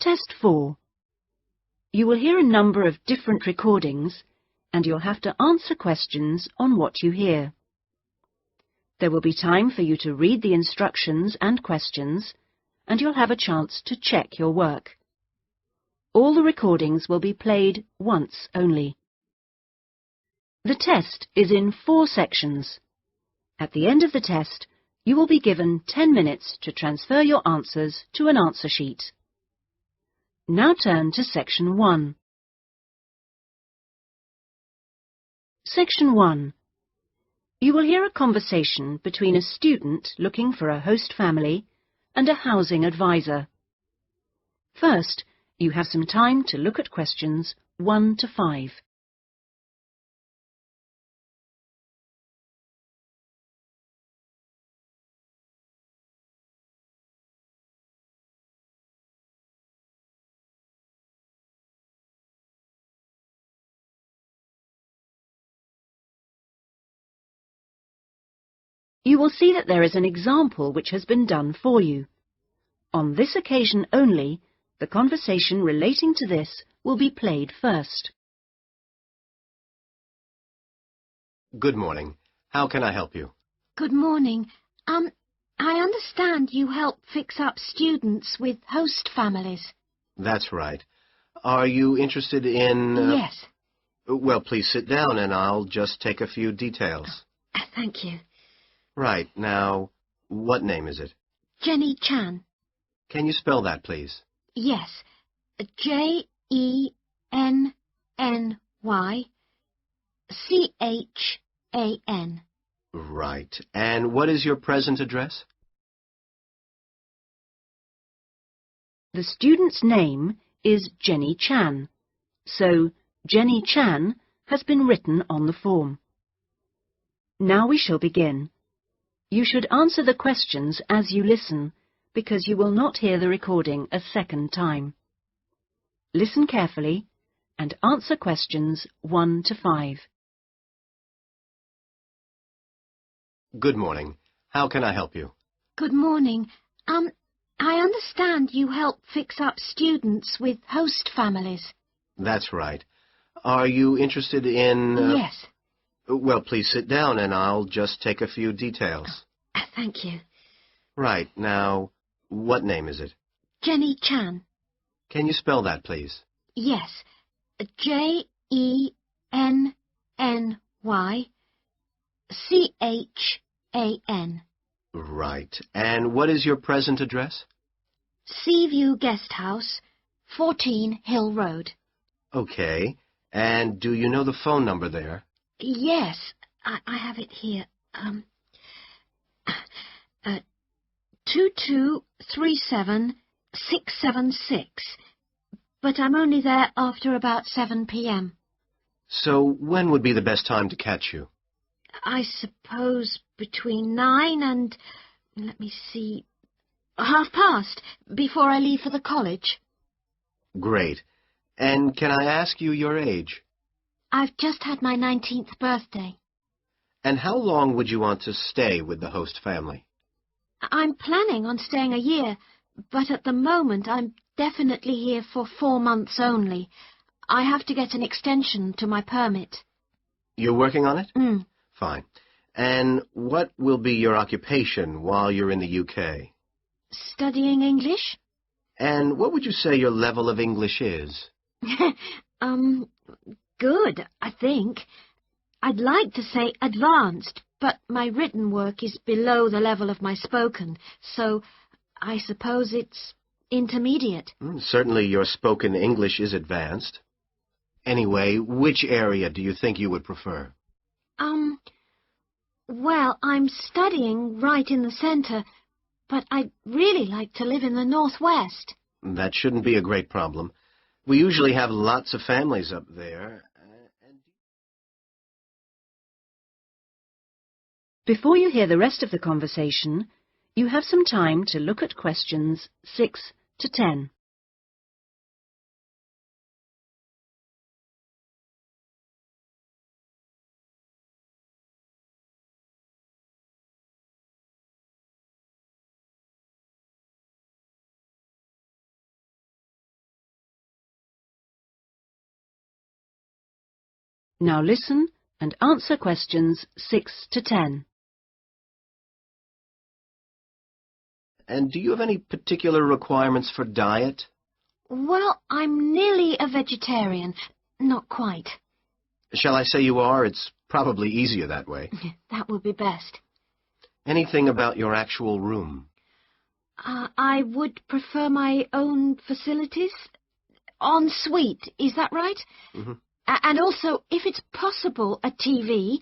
Test 4. You will hear a number of different recordings and you'll have to answer questions on what you hear. There will be time for you to read the instructions and questions, and you'll have a chance to check your work. All the recordings will be played once only. The test is in 4 sections. At the end of the test, you will be given 10 minutes to transfer your answers to an answer sheet. Now turn to Section 1. Section 1. You will hear a conversation between a student looking for a host family and a housing advisor. First, you have some time to look at questions 1 to 5. You will see that there is an example which has been done for you. On this occasion only, the conversation relating to this will be played first. Good morning. How can I help you? Good morning. I understand you help fix up students with host families. That's right. Are you interested in... Yes. Well, please sit down and I'll just take a few details. Thank you. Right. Now, what name is it? Jenny Chan. Can you spell that, please? Yes. Jenny-Chan. Right. And what is your present address? The student's name is Jenny Chan, so Jenny Chan has been written on the form. Now we shall begin. You should answer the questions as you listen, because you will not hear the recording a second time. Listen carefully and answer questions 1 to 5. Good morning. How can I help you? Good morning. I understand you help fix up students with host families. That's right. Are you interested in... Yes. Well, please sit down and I'll just take a few details. Thank you. Right. Now, what name is it? Jenny Chan. Can you spell that, please? Yes. Jenny-Chan. Right. And what is your present address? Seaview Guest House, 14 Hill Road. Okay. And do you know the phone number there? Yes, I have it here. 2237-676. But I'm only there after about 7 p.m. So when would be the best time to catch you? I suppose between 9 and, let me see, past, before I leave for the college. Great. And can I ask you your age? I've just had my 19th birthday. And how long would you want to stay with the host family? I'm planning on staying a year, but at the moment I'm definitely here for 4 months only. I have to get an extension to my permit. You're working on it? Mm. Fine. And what will be your occupation while you're in the UK? Studying English? And what would you say your level of English is? Good, I think. I'd like to say advanced, but my written work is below the level of my spoken, so I suppose it's intermediate. Certainly your spoken English is advanced. Anyway, which area do you think you would prefer? Well, I'm studying right in the centre, but I'd really like to live in the northwest. That shouldn't be a great problem. We usually have lots of families up there. Before you hear the rest of the conversation, you have some time to look at questions 6 to 10. Now listen and answer questions 6 to 10. And do you have any particular requirements for diet? Well, I'm nearly a vegetarian. Not quite. Shall I say you are? It's probably easier that way. That would be best. Anything about your actual room? I would prefer my own facilities. En suite, is that right? Mm-hmm. And also, if it's possible, a TV.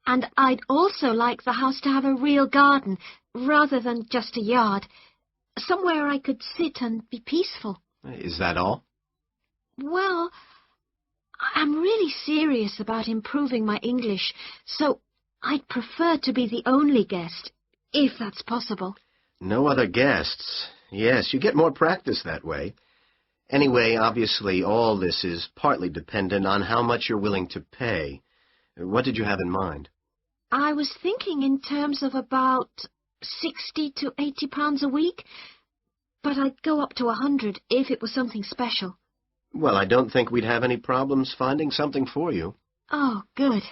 And I'd also like the house to have a real garden, rather than just a yard. Somewhere I could sit and be peaceful. Is that all? Well, I'm really serious about improving my English, so I'd prefer to be the only guest, if that's possible. No other guests. Yes, you get more practice that way. Anyway, obviously, all this is partly dependent on how much you're willing to pay. What did you have in mind? I was thinking in terms of about 60 to 80 pounds a week, but I'd go up to 100 if it was something special. Well, I don't think we'd have any problems finding something for you. Oh, good.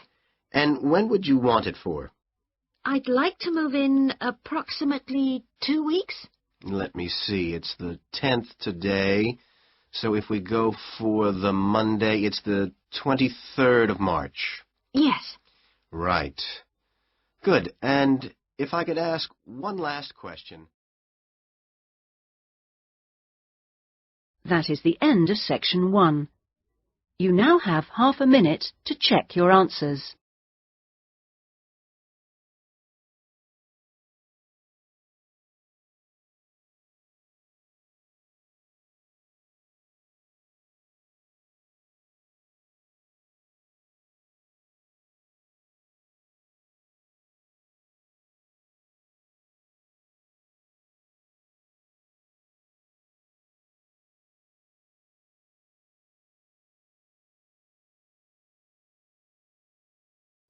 And when would you want it for? I'd like to move in approximately 2 weeks. Let me see. It's the 10th today. So if we go for the Monday, it's the 23rd of March. Yes. Right. Good. And if I could ask one last question. That is the end of section 1. You now have half a minute to check your answers.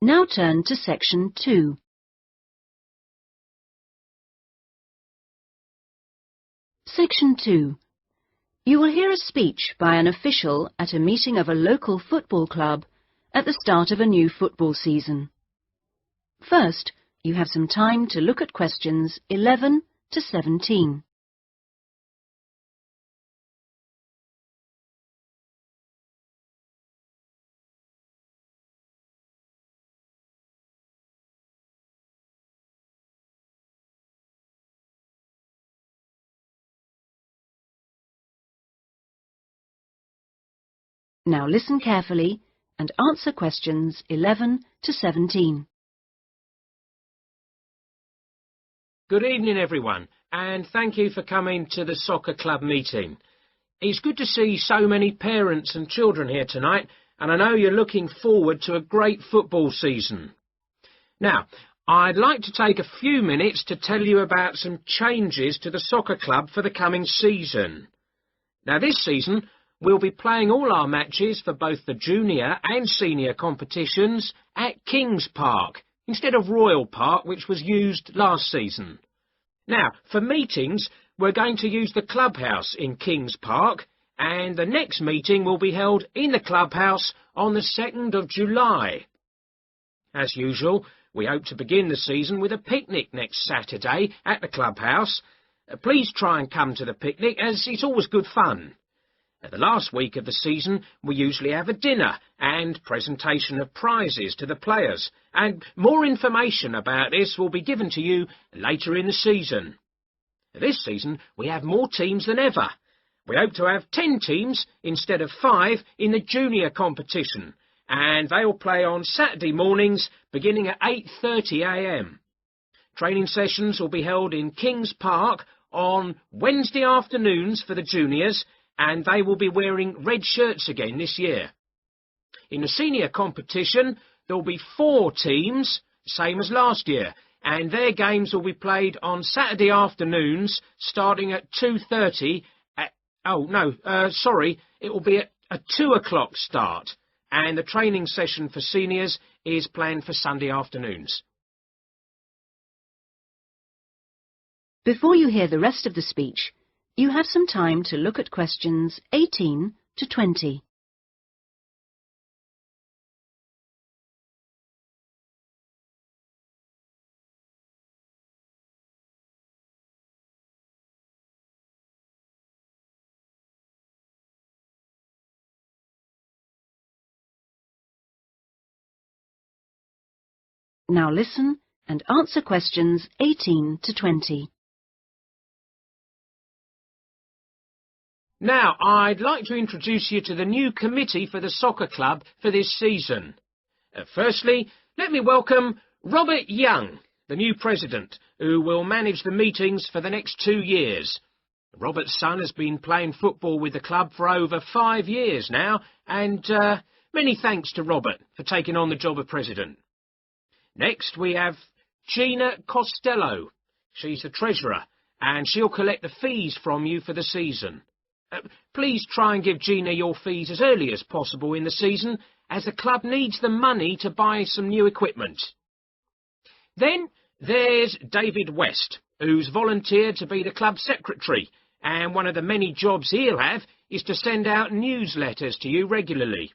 Now turn to section 2. Section 2. You will hear a speech by an official at a meeting of a local football club at the start of a new football season. First, you have some time to look at questions 11 to 17. Now listen carefully and answer questions 11 to 17. Good evening, everyone, and thank you for coming to the soccer club meeting. It's good to see so many parents and children here tonight, and I know you're looking forward to a great football season. Now, I'd like to take a few minutes to tell you about some changes to the soccer club for the coming season. Now, this season, we'll be playing all our matches for both the junior and senior competitions at Kings Park, instead of Royal Park, which was used last season. Now, for meetings, we're going to use the clubhouse in Kings Park, and the next meeting will be held in the clubhouse on the 2nd of July. As usual, we hope to begin the season with a picnic next Saturday at the clubhouse. Please try and come to the picnic, as it's always good fun. At the last week of the season, we usually have a dinner and presentation of prizes to the players, and more information about this will be given to you later in the season. This season, we have more teams than ever. We hope to have 10 teams instead of 5 in the junior competition, and they will play on Saturday mornings beginning at 8:30 a.m. Training sessions will be held in Kings Park on Wednesday afternoons for the juniors, and they will be wearing red shirts again this year. In the senior competition, there will be 4 teams, same as last year, and their games will be played on Saturday afternoons, starting at 2:30. It will be at a 2 o'clock start, and the training session for seniors is planned for Sunday afternoons. Before you hear the rest of the speech, you have some time to look at questions 18 to 20. Now listen and answer questions 18 to 20. Now, I'd like to introduce you to the new committee for the soccer club for this season. Firstly, let me welcome Robert Young, the new president, who will manage the meetings for the next 2 years. Robert's son has been playing football with the club for over 5 years now, and many thanks to Robert for taking on the job of president. Next, we have Gina Costello. She's the treasurer, and she'll collect the fees from you for the season. Please try and give Gina your fees as early as possible in the season, as the club needs the money to buy some new equipment. Then there's David West, who's volunteered to be the club secretary, and one of the many jobs he'll have is to send out newsletters to you regularly.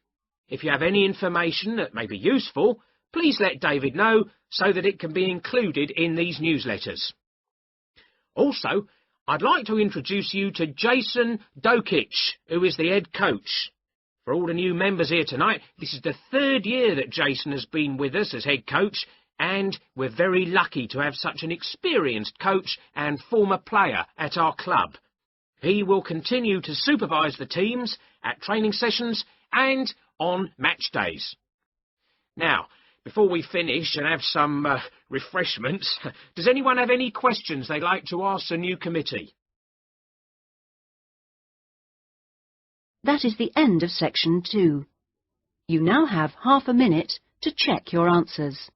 If you have any information that may be useful, please let David know so that it can be included in these newsletters. Also, I'd like to introduce you to Jason Dokic, who is the head coach. For all the new members here tonight, this is the 3rd year that Jason has been with us as head coach, and we're very lucky to have such an experienced coach and former player at our club. He will continue to supervise the teams at training sessions and on match days. Now, before we finish and have some refreshments, does anyone have any questions they'd like to ask the new committee? That is the end of section 2. You now have half a minute to check your answers.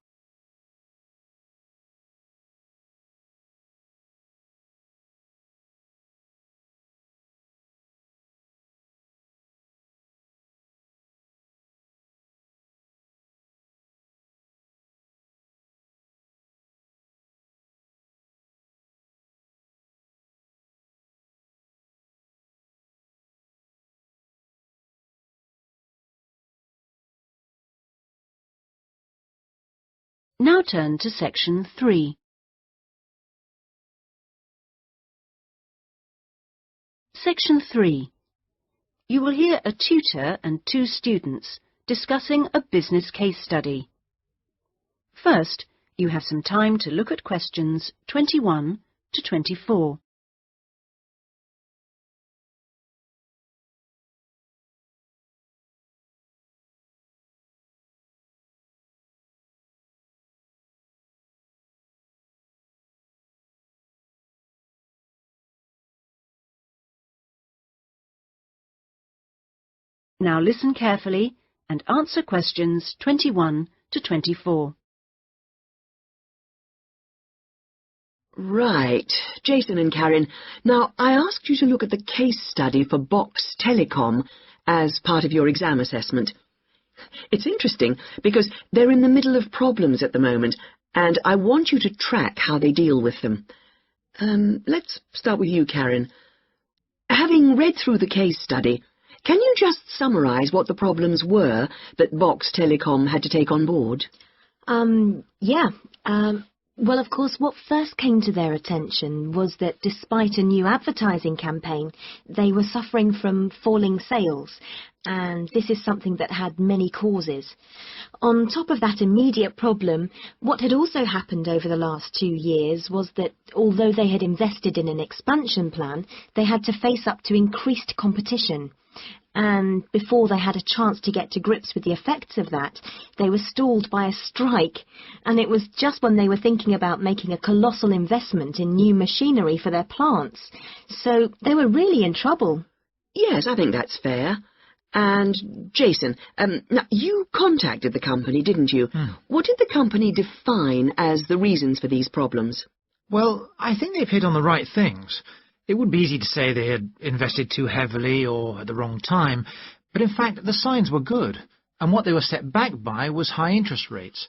Now turn to section 3. Section 3. You will hear a tutor and 2 students discussing a business case study. First, you have some time to look at questions 21 to 24. Now listen carefully and answer questions 21 to 24. Right. Jason and Karen, now I asked you to look at the case study for Box Telecom as part of your exam assessment. It's interesting because they're in the middle of problems at the moment, and I want you to track how they deal with them. Let's start with you, Karen. Having read through the case study, can you just summarise what the problems were that Box Telecom had to take on board? Yeah. Well, of course, what first came to their attention was that despite a new advertising campaign, they were suffering from falling sales, and this is something that had many causes. On top of that immediate problem, what had also happened over the last 2 years was that although they had invested in an expansion plan, they had to face up to increased competition. And before they had a chance to get to grips with the effects of that, they were stalled by a strike, and it was just when they were thinking about making a colossal investment in new machinery for their plants. So they were really in trouble. Yes, I think that's fair. And, Jason, now you contacted the company, didn't you? What did the company define as the reasons for these problems? Well, I think they've hit on the right things. It would be easy to say they had invested too heavily or at the wrong time, but in fact the signs were good, and what they were set back by was high interest rates.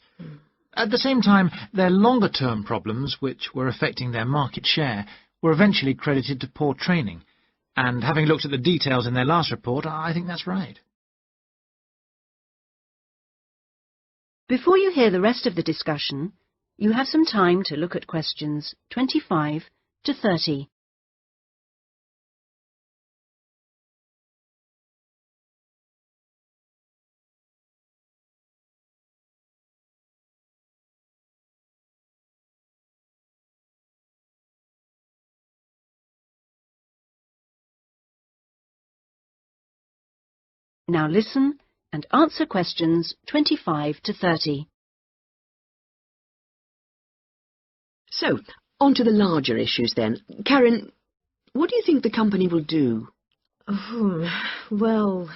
At the same time, their longer-term problems, which were affecting their market share, were eventually credited to poor training. And having looked at the details in their last report, I think that's right. Before you hear the rest of the discussion, you have some time to look at questions 25 to 30. Now listen and answer questions 25 to 30. So, on to the larger issues then. Karen, what do you think the company will do? Well,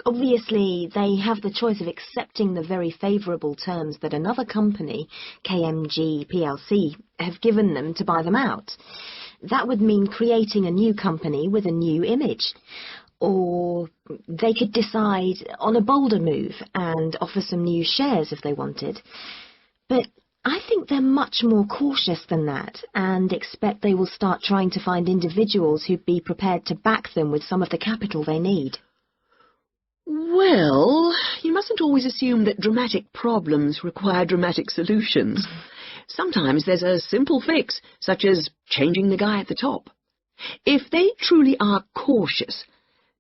obviously they have the choice of accepting the very favourable terms that another company, KMG plc, have given them to buy them out. That would mean creating a new company with a new image. Or they could decide on a bolder move and offer some new shares if they wanted. But I think they're much more cautious than that and expect they will start trying to find individuals who'd be prepared to back them with some of the capital they need. Well, you mustn't always assume that dramatic problems require dramatic solutions. Sometimes there's a simple fix, such as changing the guy at the top. If they truly are cautious,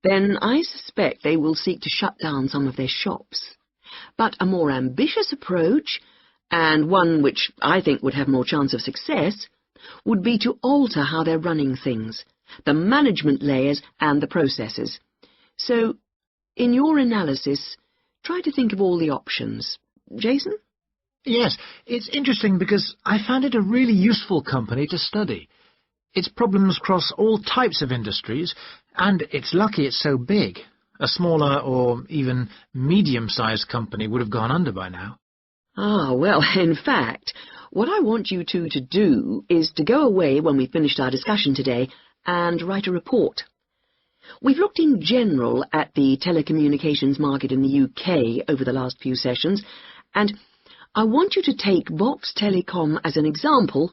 then I suspect they will seek to shut down some of their shops. But a more ambitious approach, and one which I think would have more chance of success, would be to alter how they're running things, the management layers and the processes. So, in your analysis, try to think of all the options. Jason? Yes, it's interesting because I found it a really useful company to study. Its problems cross all types of industries, and it's lucky it's so big. A smaller or even medium-sized company would have gone under by now. Ah, well, in fact, what I want you two to do is to go away when we've finished our discussion today and write a report. We've looked in general at the telecommunications market in the UK over the last few sessions, and I want you to take Vox Telecom as an example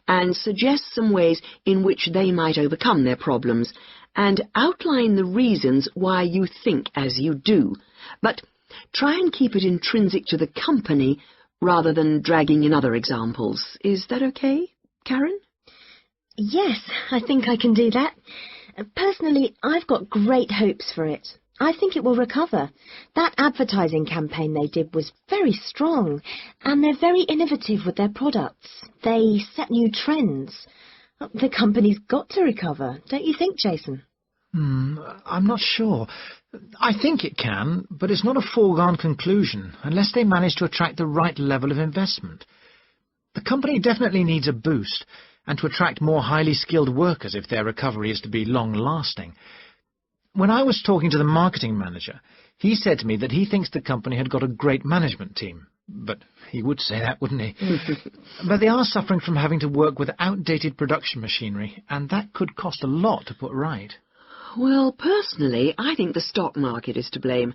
and suggest some ways in which they might overcome their problems, and outline the reasons why you think as you do, but try and keep it intrinsic to the company rather than dragging in other examples. Is that okay, Karen? Yes, I think I can do that. Personally, I've got great hopes for it. I think it will recover. That advertising campaign they did was very strong, and they're very innovative with their products. They set new trends. The company's got to recover, don't you think, Jason? I'm not sure. I think it can, but it's not a foregone conclusion unless they manage to attract the right level of investment. The company definitely needs a boost, and to attract more highly skilled workers if their recovery is to be long-lasting. When I was talking to the marketing manager, he said to me that he thinks the company had got a great management team. But he would say that, wouldn't he? But they are suffering from having to work with outdated production machinery, and that could cost a lot to put right. Well, personally, I think the stock market is to blame.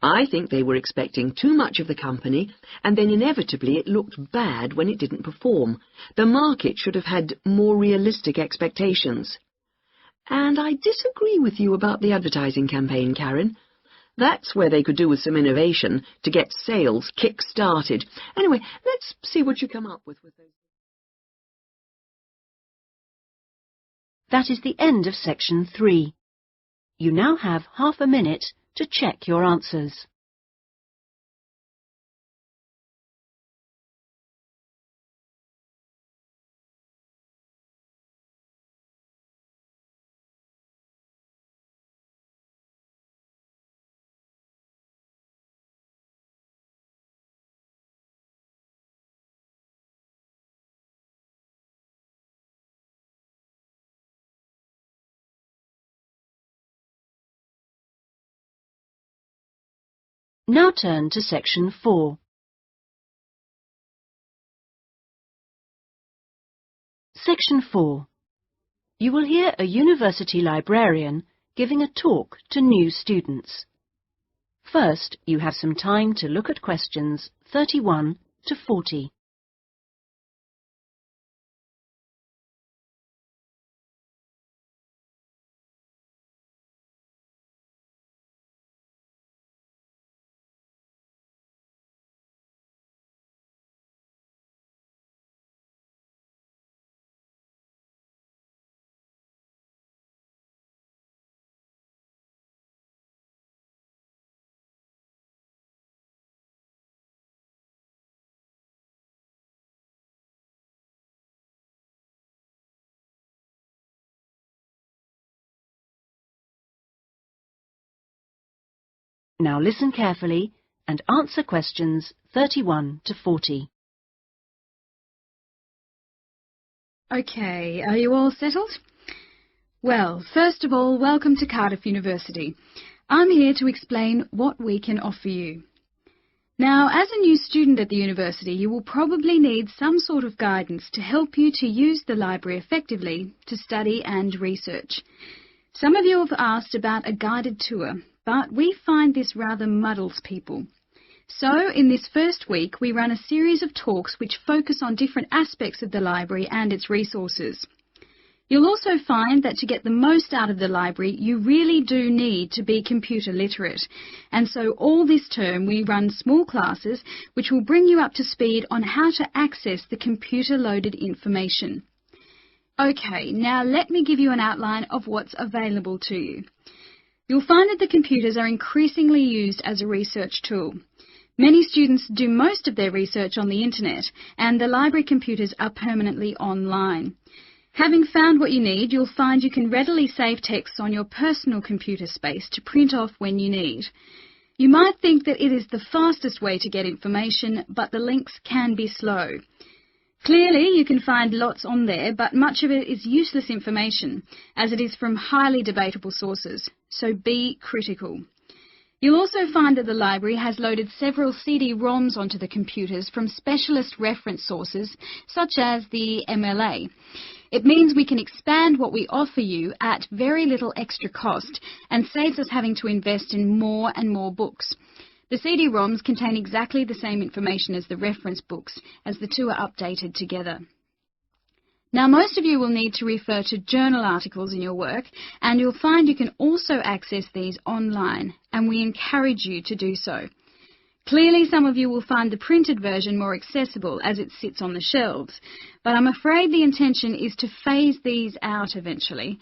I think they were expecting too much of the company, and then inevitably it looked bad when it didn't perform. The market should have had more realistic expectations. And I disagree with you about the advertising campaign, Karen. That's where they could do with some innovation to get sales kick-started. Anyway, let's see what you come up with those. That is the end of section 3. You now have half a minute to check your answers. Now turn to section 4. Section 4. You will hear a university librarian giving a talk to new students. First, you have some time to look at questions 31 to 40. Now listen carefully and answer questions 31 to 40. Okay, are you all settled? Well, first of all, welcome to Cardiff University. I'm here to explain what we can offer you. Now, as a new student at the university, you will probably need some sort of guidance to help you to use the library effectively to study and research. Some of you have asked about a guided tour, but we find this rather muddles people. So, in this first week, we run a series of talks which focus on different aspects of the library and its resources. You'll also find that to get the most out of the library, you really do need to be computer literate. And so all this term we run small classes which will bring you up to speed on how to access the computer-loaded information. Okay, now let me give you an outline of what's available to you. You'll find that the computers are increasingly used as a research tool. Many students do most of their research on the internet, and the library computers are permanently online. Having found what you need, you'll find you can readily save texts on your personal computer space to print off when you need. You might think that it is the fastest way to get information, but the links can be slow. Clearly, you can find lots on there, but much of it is useless information, as it is from highly debatable sources, so be critical. You'll also find that the library has loaded several CD-ROMs onto the computers from specialist reference sources, such as the MLA. It means we can expand what we offer you at very little extra cost and saves us having to invest in more and more books. The CD-ROMs contain exactly the same information as the reference books, as the two are updated together. Now, most of you will need to refer to journal articles in your work, and you'll find you can also access these online, and we encourage you to do so. Clearly, some of you will find the printed version more accessible as it sits on the shelves, but I'm afraid the intention is to phase these out eventually.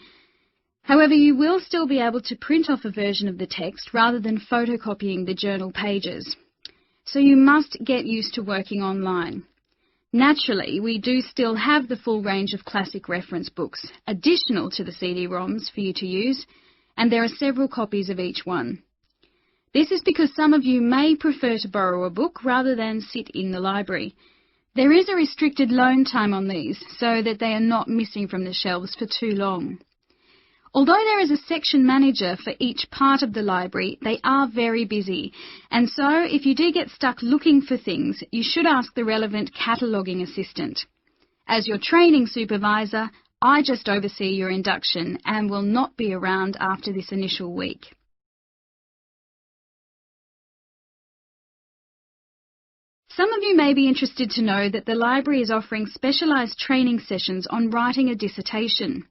However, you will still be able to print off a version of the text rather than photocopying the journal pages. So you must get used to working online. Naturally, we do still have the full range of classic reference books, additional to the CD-ROMs for you to use, and there are several copies of each one. This is because some of you may prefer to borrow a book rather than sit in the library. There is a restricted loan time on these, so that they are not missing from the shelves for too long. Although there is a section manager for each part of the library, they are very busy, and so if you do get stuck looking for things, you should ask the relevant cataloguing assistant. As your training supervisor, I just oversee your induction and will not be around after this initial week. Some of you may be interested to know that the library is offering specialised training sessions on writing a dissertation.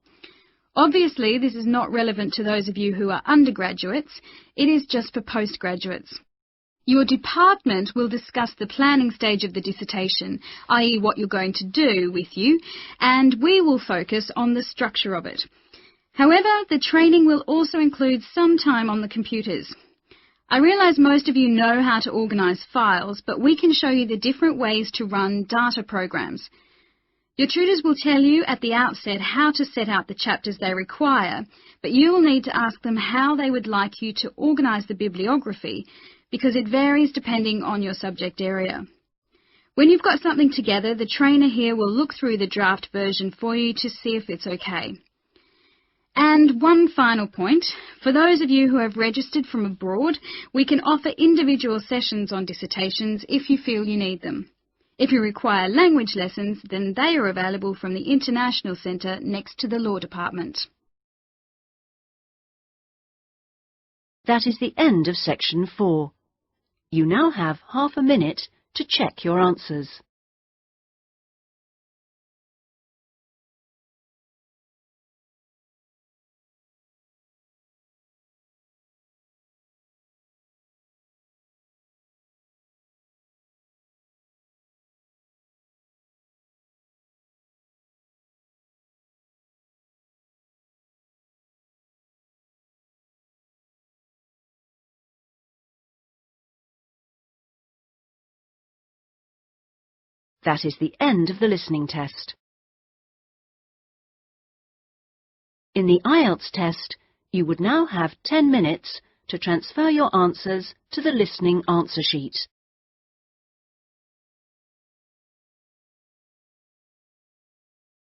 Obviously, this is not relevant to those of you who are undergraduates. It is just for postgraduates. Your department will discuss the planning stage of the dissertation, i.e. what you're going to do with you, and we will focus on the structure of it. However, the training will also include some time on the computers. I realise most of you know how to organise files, but we can show you the different ways to run data programs. Your tutors will tell you at the outset how to set out the chapters they require, but you will need to ask them how they would like you to organise the bibliography, because it varies depending on your subject area. When you've got something together, the trainer here will look through the draft version for you to see if it's okay. And one final point, for those of you who have registered from abroad, we can offer individual sessions on dissertations if you feel you need them. If you require language lessons, then they are available from the International Centre next to the Law Department. That is the end of section 4. You now have half a minute to check your answers. That is the end of the listening test. In the Ielts test, you would now have 10 minutes to transfer your answers to the listening answer sheet.